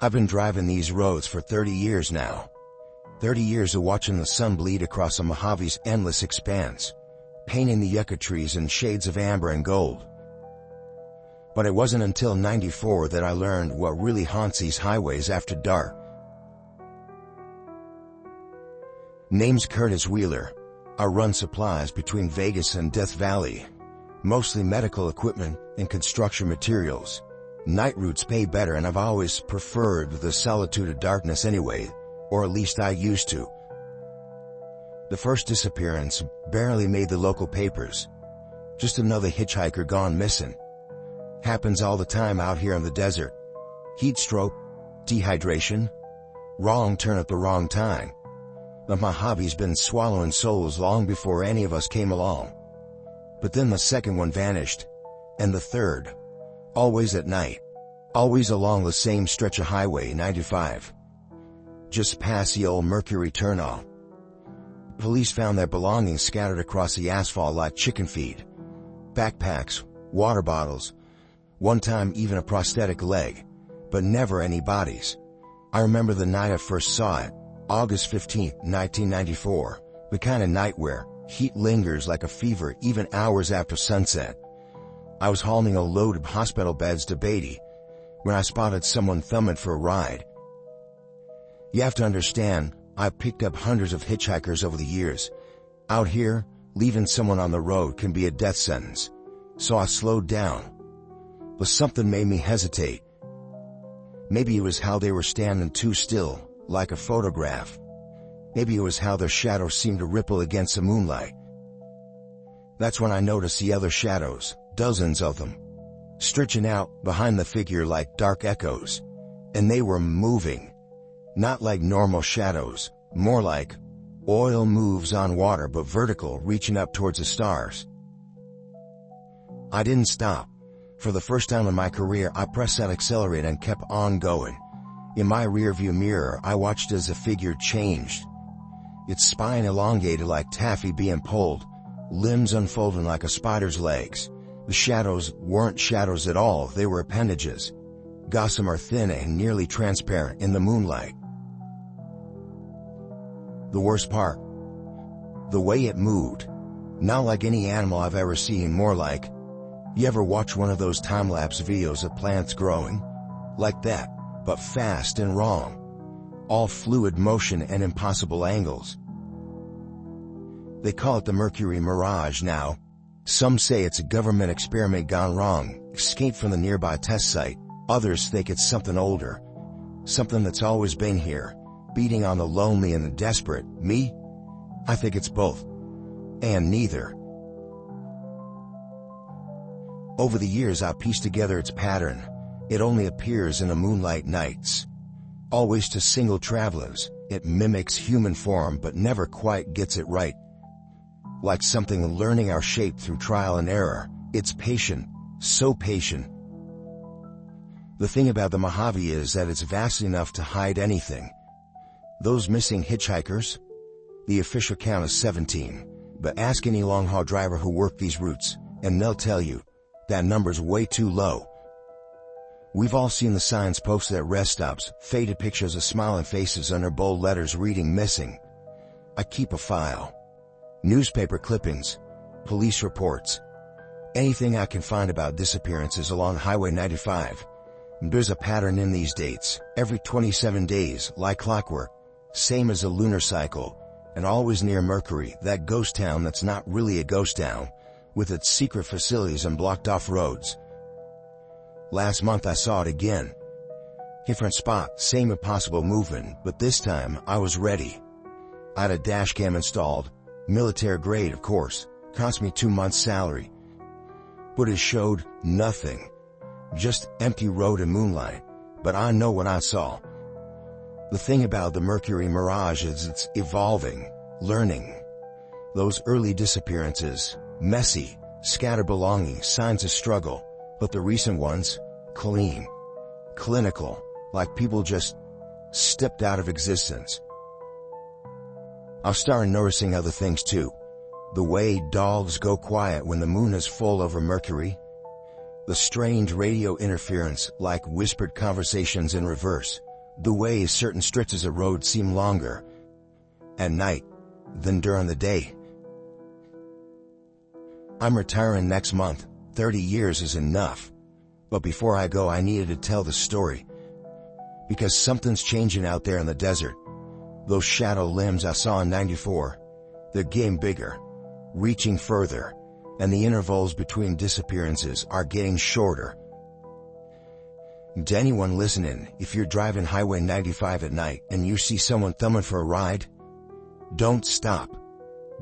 I've been driving these roads for 30 years now. 30 years of watching the sun bleed across the Mojave's endless expanse, painting the yucca trees in shades of amber and gold. But it wasn't until '94 that I learned what really haunts these highways after dark. Name's Curtis Wheeler. I run supplies between Vegas and Death Valley, mostly medical equipment and construction materials. Night routes pay better, and I've always preferred the solitude of darkness anyway, or at least I used to. The first disappearance barely made the local papers. Just another hitchhiker gone missing. Happens all the time out here in the desert. Heat stroke, dehydration, wrong turn at the wrong time. The Mojave's been swallowing souls long before any of us came along. But then the second one vanished, and the third. Always at night. Always along the same stretch of Highway 95. Just past the old Mercury turnoff. Police found their belongings scattered across the asphalt like chicken feed. Backpacks, water bottles, one time even a prosthetic leg, but never any bodies. I remember the night I first saw it, August 15, 1994, the kind of night where heat lingers like a fever even hours after sunset. I was hauling a load of hospital beds to Beatty when I spotted someone thumbing for a ride. You have to understand, I've picked up hundreds of hitchhikers over the years. Out here, leaving someone on the road can be a death sentence. So I slowed down. But something made me hesitate. Maybe it was how they were standing too still, like a photograph. Maybe it was how their shadows seemed to ripple against the moonlight. That's when I noticed the other shadows, dozens of them, stretching out behind the figure like dark echoes. And they were moving. Not like normal shadows, more like oil moves on water, but vertical, reaching up towards the stars. I didn't stop. For the first time in my career, I pressed that accelerator and kept on going. In my rearview mirror, I watched as the figure changed. Its spine elongated like taffy being pulled, limbs unfolding like a spider's legs. The shadows weren't shadows at all, they were appendages, gossamer thin and nearly transparent in the moonlight. The worst part, the way it moved. Not like any animal I've ever seen, more like, you ever watch one of those time-lapse videos of plants growing? Like that, but fast and wrong. All fluid motion and impossible angles. They call it the Mercury Mirage now. Some say it's a government experiment gone wrong, escaped from the nearby test site. Others think it's something older. Something that's always been here, beating on the lonely and the desperate. Me? I think it's both. And neither. Over the years I pieced together its pattern. It only appears in the moonlight nights. Always to single travelers. It mimics human form but never quite gets it right. Like something learning our shape through trial and error. It's patient, so patient. The thing about the Mojave is that it's vast enough to hide anything. Those missing hitchhikers? The official count is 17, but ask any long-haul driver who worked these routes, and they'll tell you that number's way too low. We've all seen the signs posted at rest stops, faded pictures of smiling faces under bold letters reading missing. I keep a file. Newspaper clippings, police reports, anything I can find about disappearances along Highway 95. There's a pattern in these dates, every 27 days, like clockwork, same as a lunar cycle, and always near Mercury, that ghost town that's not really a ghost town, with its secret facilities and blocked-off roads. Last month I saw it again. Different spot, same impossible movement, but this time I was ready. I had a dash cam installed, military grade of course, cost me 2 months' salary. But it showed nothing. Just empty road and moonlight, but I know what I saw. The thing about the Mercury Mirage is it's evolving, learning. Those early disappearances, messy, scattered belongings, signs of struggle, but the recent ones, clean, clinical, like people just stepped out of existence. I've started noticing other things too. The way dogs go quiet when the moon is full over Mercury. The strange radio interference, like whispered conversations in reverse, The way certain stretches of road seem longer at night than during the day. I'm retiring next month. 30 years is enough. But before I go, I needed to tell the story. Because something's changing out there in the desert. Those shadow limbs I saw in '94, they're getting bigger, reaching further, and the intervals between disappearances are getting shorter. To anyone listening, if you're driving Highway 95 at night and you see someone thumbing for a ride, don't stop.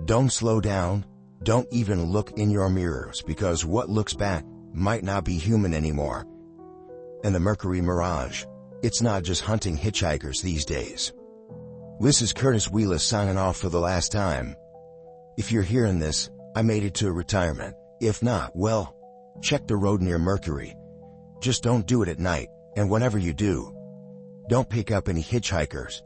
Don't slow down. Don't even look in your mirrors, because what looks back might not be human anymore. And the Mercury Mirage, it's not just hunting hitchhikers these days. This is Curtis Wheeler signing off for the last time. If you're hearing this, I made it to retirement. If not, well, check the road near Mercury. Just don't do it at night, and whenever you do, don't pick up any hitchhikers.